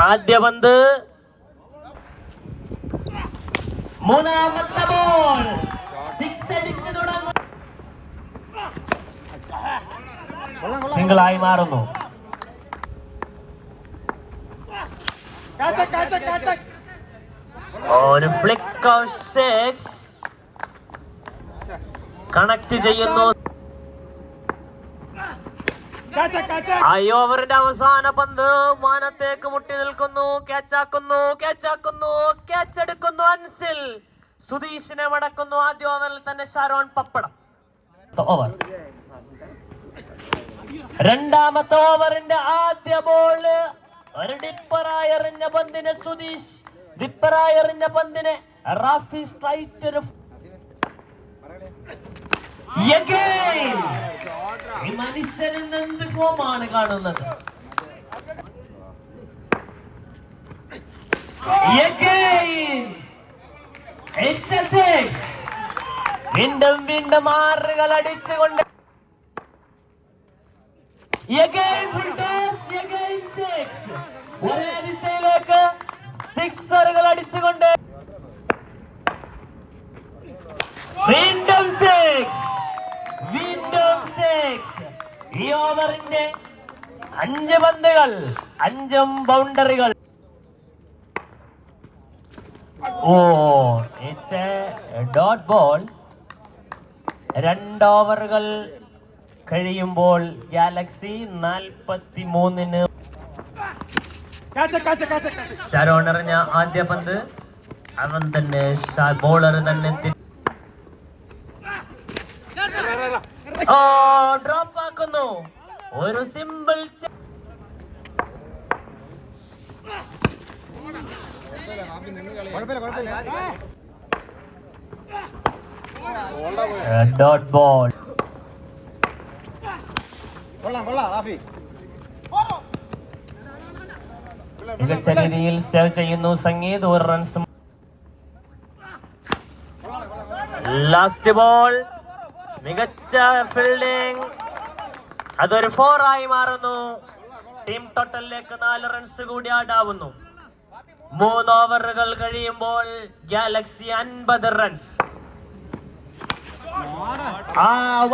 ആദ്യ പന്ത്, മൂന്നാമത്തെ ബോൾ, സിക്സ് അടിച്ചു തുടങ്ങും, സിംഗിളായി മാറുന്നു. ഒരു ഫ്ലിക്ക് ഓഫ് സിക്സ് കണക്ട് ചെയ്യുന്നു. ഈ ഓവറിന്റെ അവസാന പന്ത് മാനത്തേക്ക് മുട്ടി നിൽക്കുന്നു. ക്യാച്ചാക്കുന്നു, ക്യാച്ചെടുക്കുന്നു അൻസിൽ. സുധീഷിനെ മടക്കുന്നു. ആദ്യ ഓവറിൽ തന്നെ ഷാരോൺ പപ്പടം. ഓവർ, രണ്ടാമത്തെ ഓവറിന്റെ ആദ്യ ബോള്. ഒരു ഡിപ്പറായി എറിഞ്ഞ പന്തിനെ സുധീഷ്, ഡിപ്പറായി എറിഞ്ഞ പന്തിനെ റാഫി സ്ട്രൈറ്റ്. ഒരു മനുഷ്യനിൽ എന്ത് ഫോമാണ് കാണുന്നത്. വീണ്ടും വീണ്ടും ആറുകൾ അടിച്ചുകൊണ്ട് ഒരേ ദിശയിലേക്ക് സിക്സറുകൾ അടിച്ചുകൊണ്ട് വീണ്ടും സിക്സ്, വീണ്ടും സിക്സ്. ഈ ഓവറിന്റെ 5 പന്തുകൾ, 5 ബൗണ്ടറികൾ. It's a dot ball. 2 ഓവറുകൾ കഴിയുമ്പോൾ ഗാലക്സി 43-ന്. ഷാരോൺ എറിഞ്ഞ ആദ്യ പന്ത് അവൻ തന്നെ, ബോളർ തന്നെ ഡ്രോപ്പ് ആക്കുന്നു. ഒരു സിമ്പിൾ ഡോട്ട് ബോൾ. മികച്ച രീതിയിൽ സേവ് ചെയ്യുന്നു സംഗീത്. 1 റൺസ്. ലാസ്റ്റ് ബോൾ, മികച്ച ഫീൽഡിംഗ്. അതൊരു 4 ആയി മാറുന്നു. ടീം ടോട്ടലിലേക്ക് 4 റൺസ് കൂടി ആടാവുന്നു. 3 ഓവറുകൾ കഴിയുമ്പോൾ ഗാലക്സി 50 റൺസ്.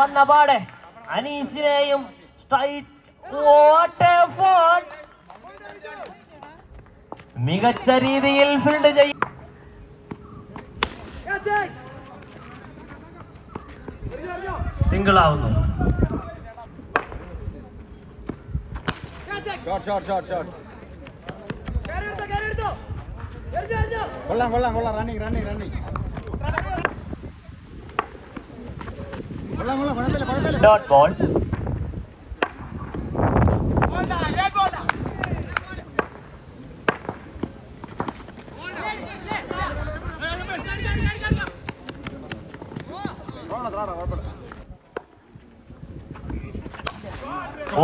വന്ന പാടെ അനീസിനെയും സ്ട്രൈറ്റ്. മികച്ച രീതിയിൽ ഫീൽഡ് ചെയ്യും. സിംഗിൾ ആവുന്നു. Dot ball.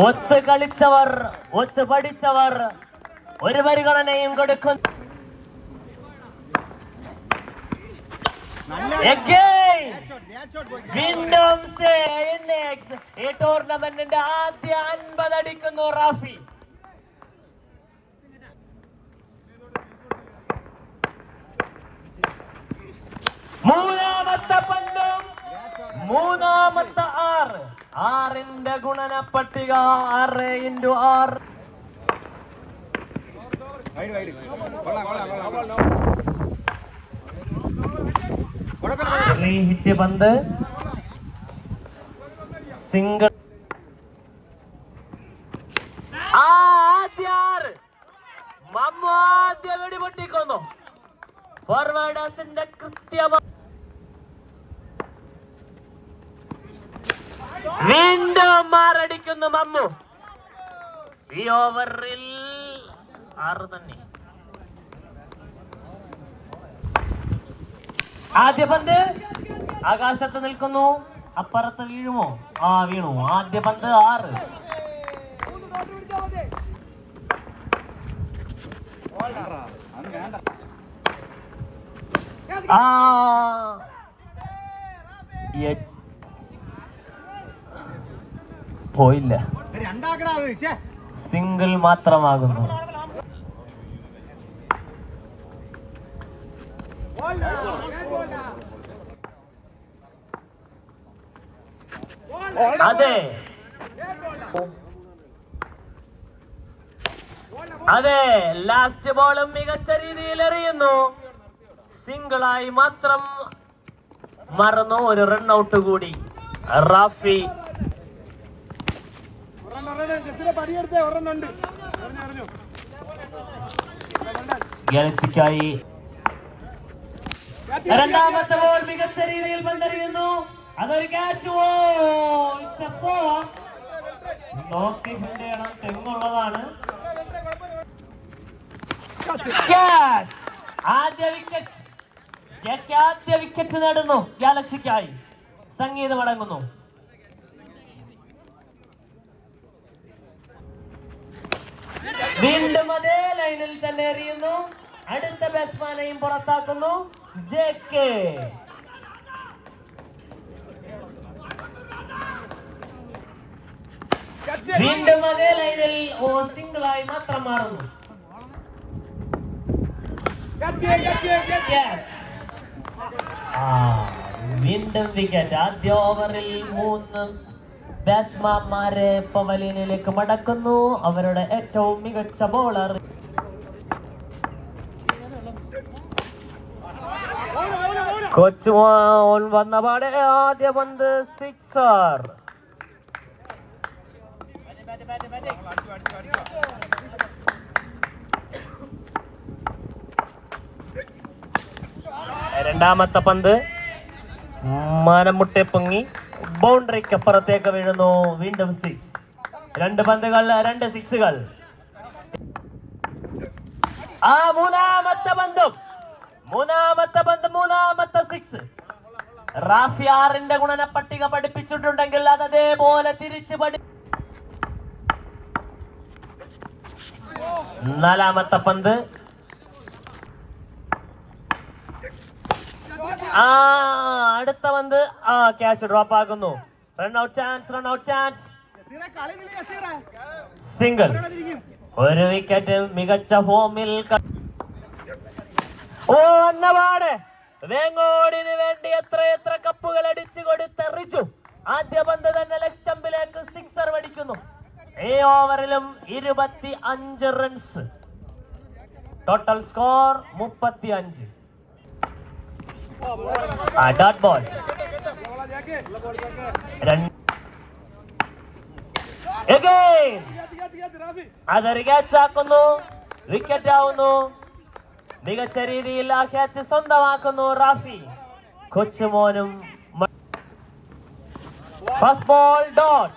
ഒത്ത് കളിച്ചവർ, ഒത്ത് പഠിച്ചവർ ഒരു പരിഗണനയും കൊടുക്കുന്നു. വീണ്ടും ഈ ടൂർണമെന്റിന്റെ ആദ്യ 50 അടിക്കുന്നു റാഫി. മൂന്നാമത്തെ പന്തും, മൂന്നാമത്തെ 6. 6ന്റെ ഗുണന പട്ടിക 6x6. ഹിറ്റ് പന്ത്, സിംഗിൾ. ആദ്യ 6 മമ്മു ആദ്യ വെടി പൊട്ടിക്കുന്നു. ഫോർവേഡേഴ്സിന്റെ കൃത്യമായി വീണ്ടും മാറടിക്കുന്നു മമ്മു. ഈ ഓവറിൽ 6 തന്നെ. ആദ്യ പന്ത് ആകാശത്ത് നിൽക്കുന്നു. അപ്പുറത്ത് വീഴുമോ? വീണു. ആദ്യ പന്ത് 6. പോയില്ല. സിംഗിൾ മാത്രമാകുന്നു. അതെ അതെ, ലാസ്റ്റ് ബോളും മികച്ച രീതിയിൽ എറിയുന്നു. സിംഗിളായി മാത്രം മറന്നു. ഒരു റൺ ഔട്ട് കൂടി. റാഫി ഗാലക്സിക്കായി രണ്ടാമത്തെ ബോൾ മികച്ച രീതിയിൽ പന്തെറിയുന്നു. അതൊരു ക്യാച്ച്. നോക്കി ഫീൽഡ് ചെയ്യണം, തെങ്ങുള്ളതാണ്. ആദ്യ വിക്കറ്റ്. ആദ്യ വിക്കറ്റ് നേടുന്നു ഗാലക്സിക്കായി. സംഗീതം അടങ്ങുന്നു. വീണ്ടും അതേ ലൈനിൽ തന്നെ എറിയുന്നു. അടുത്ത ബാറ്റ്സ്മാനെയും പുറത്താക്കുന്നു. JK വീണ്ടും അതേ ലൈനിൽ സിംഗിളായി മാത്രം മാറുന്നു. വീണ്ടും വിക്കറ്റ്. ആദ്യ ഓവറിൽ 3 ബാറ്റ്സ്മാൻമാരെ പവലിയനിലേക്ക് മടക്കുന്നു. അവരുടെ ഏറ്റവും മികച്ച ബോളർ കൊച്ചു വന്ന പാടെ ആദ്യ പന്ത് സിക്സർ. രണ്ടാമത്തെ പന്ത് മനമുട്ടെ പൊങ്ങി ബൗണ്ടറിക്ക് അപ്പുറത്തേക്ക് വീഴുന്നു. വീണ്ടും 6. 2 പന്തുകൾ 2 സിക്സുകൾ. മൂന്നാമത്തെ 6. റാഫി 6ന്റെ ഗുണന പട്ടിക പഠിപ്പിച്ചിട്ടുണ്ടെങ്കിൽ അത് അതേപോലെ തിരിച്ചു നാലാമത്തെ പന്ത്. അടുത്ത പന്ത് ക്യാച്ച് ഡ്രോപ്പ് ആകുന്നു. Run out chance. സിംഗിൾ. ഒരു വിക്കറ്റ്. മികച്ച ഫോമിൽ വന്നപാട് വേങ്ങോടിന് വേണ്ടി എത്ര കപ്പുകൾ അടിച്ചു കൊടുത്തെറിച്ചു. ആദ്യ പന്ത് തന്നെ ലെഗ് സ്റ്റമ്പിലേക്ക് സിക്സർ വടിക്കുന്നു. ഈ ഓവറിലും 25 runs. Total score 35. Dot ball. അതൊരു ക്യാച്ച് ആക്കുന്നു. വിക്കറ്റ് ആവുന്നു. മികച്ച രീതിയിൽ ആ ക്യാച്ച് സ്വന്തമാക്കുന്നു റാഫി. കൊച്ചുമോനും ഫസ്റ്റ് ബോൾ ഡോട്ട്.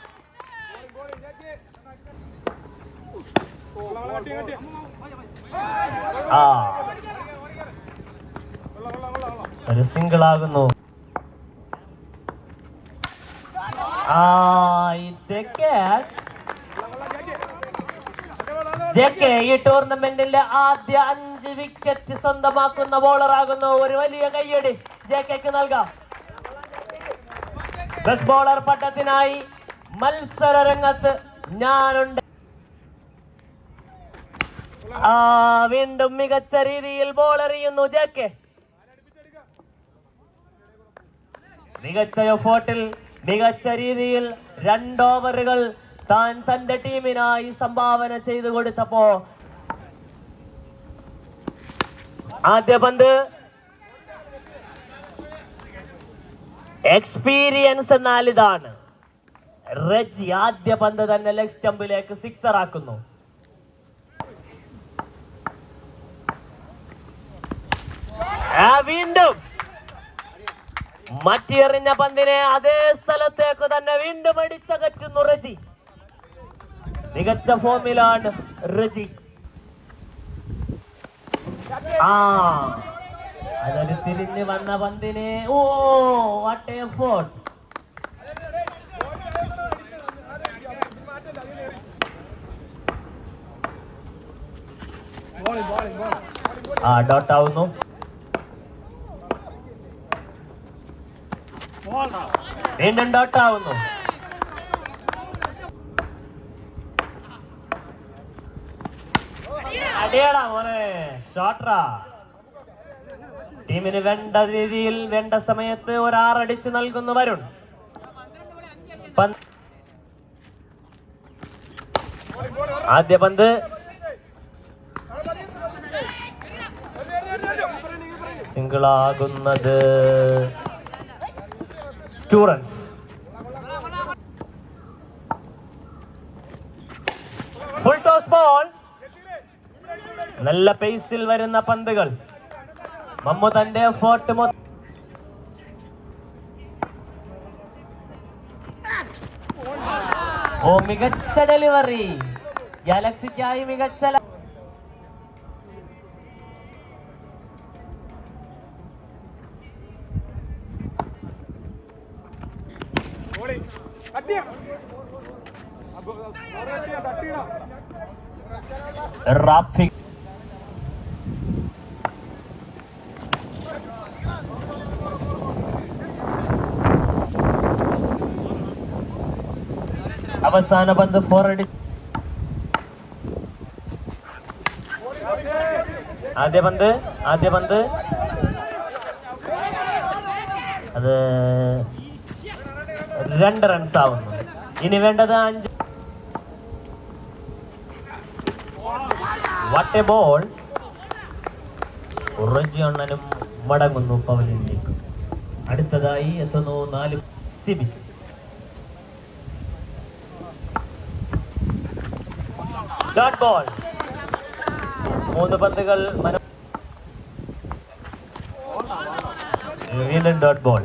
ഒരു സിംഗിൾ ആകുന്നു. JK ഈ ടൂർണമെന്റിന്റെ ആദ്യ 5 വിക്കറ്റ് സ്വന്തമാക്കുന്ന ബോളർ ആകുന്നു. ഒരു വലിയ കയ്യടി JKക്ക് നൽകാം. ബെസ്റ്റ് ബോളർ പട്ടത്തിനായി മത്സര രംഗത്ത് ഞാനുണ്ട്. വീണ്ടും മികച്ച രീതിയിൽ ബോൾ എറിയുന്നു JK. മികച്ച എഫേർട്ടിൽ മികച്ച രീതിയിൽ 2 ഓവറുകൾ താൻ തന്റെ ടീമിനായി സംഭാവന ചെയ്തു കൊടുത്തപ്പോ ആദ്യ പന്ത് എക്സ്പീരിയൻസ് എന്നാൽ ഇതാണ്. റജി ആദ്യ പന്ത് തന്നെ ലെഗ് സ്റ്റമ്പിലേക്ക് സിക്സർ ആക്കുന്നു. വീണ്ടും മറ്റിയെറിഞ്ഞ പന്തിനെ അതേ സ്ഥലത്തേക്ക് തന്നെ വീണ്ടും അടിച്ചകറ്റുന്നു റജി. മികച്ച ഫോമിലാണ് റജി. അതൊരു തിരിഞ്ഞു വന്ന പന്തിനെ വാട്ട് എ എഫേർട്ട്. ഡോട്ട് ആവുന്നു. വീണ്ടും ഡോട്ട് ആവുന്നു. അടിയടാ മോനെ, ഷോട്ടറാ. ടീമിന് വേണ്ട രീതിയിൽ വേണ്ട സമയത്ത് 1 6 അടിച്ച് നൽകുന്നു വരുൺ. ആദ്യ പന്ത് സിംഗിളാകുന്നത് 2 runs. Full toss ball. നല്ല പേസിൽ വരുന്ന പന്തുകൾ. മമ്മു തന്റെ എഫേർട്ട് മികച്ച ഡെലിവറി. ഗാലക്സിക്കായി മികച്ച റാഫിക്. അവസാന പന്ത് 4 അടി. ആദ്യ പന്ത് അത് 2 runs ആവുന്നു. ഇനി വേണ്ടത് 5. What A ball. ഉറജിയണ്ണനും മടങ്ങുന്നു പവലിലേക്ക്. അടുത്തതായി എത്തുന്നു 4 സിബി. Dot ball. 3 പന്തുകൾ വീണ്ടും dot ball.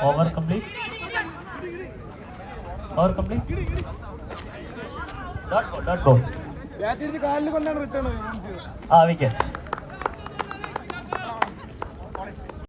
Over complete. Dot ball. Wicket.